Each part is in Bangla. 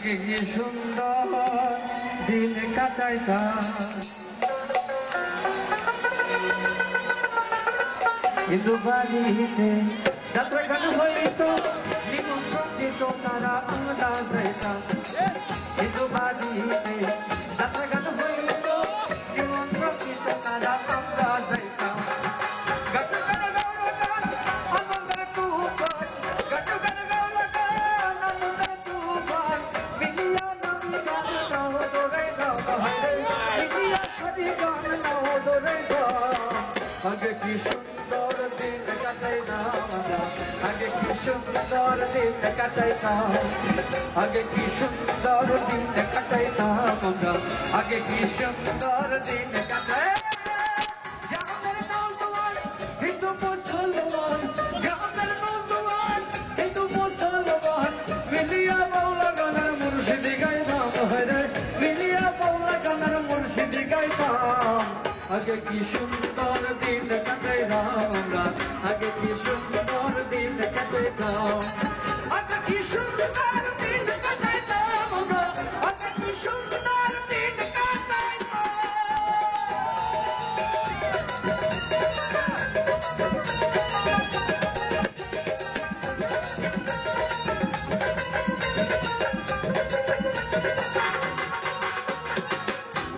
আগে কি সুন্দর দিন কাটাইতাম, কিন্তু বাড়িতে যাত্রা গান হইতো নিমন্ত্রণ দিত তারা আমরা যাইতাম, কিন্তু বাড়িতে যাত্রা গান হইতো নিমন্ত্রণ দিত তারা আমরা যাইতাম। আগে কি সুন্দর দিন কাটাইতাম, আগে কি সুন্দর দিন কাটাইতাম, আগে কি সুন্দর দিন কাটাইতাম, আগে কি সুন্দর দিন কাটাইতাম। গ্রামের নওজোয়ান হিন্দু মুসলমান, গ্রামের নওজোয়ান হিন্দু মুসলমান মিলিয়া বাউলা গানের মুর্শিদি গাইতাম, মিলিয়া বাউলা গানের মুর্শিদি গাইতাম। আগে কি সুন্দর দিন কাটাইতাম আমরা, আগে কি সুন্দর দিন কাটাইতাম, আগে কি সুন্দর দিন কাটাইতাম আমরা, আগে কি সুন্দর দিন কাটাইতাম।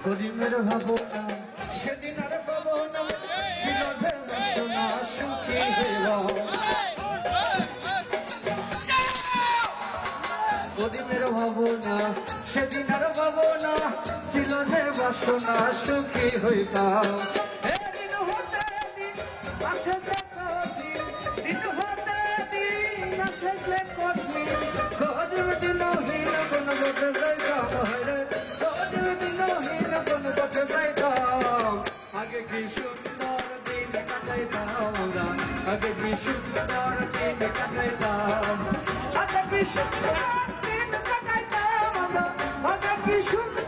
গরিবের ভাবনা সেদিন আর পাবো না, শিলভের বাসনা সুখী হইল। গরিবের ভাবনা সেদিন আর পাবো না, শিলভের বাসনা সুখী হইতাম। আগে কি সুন্দর দিন কাটাইতাম আমরা, আগে কি সুন্দর দিন কাটাইতাম, আগে কি সুন্দর দিন কাটাইতাম আমরা, আগে কি সুন্দর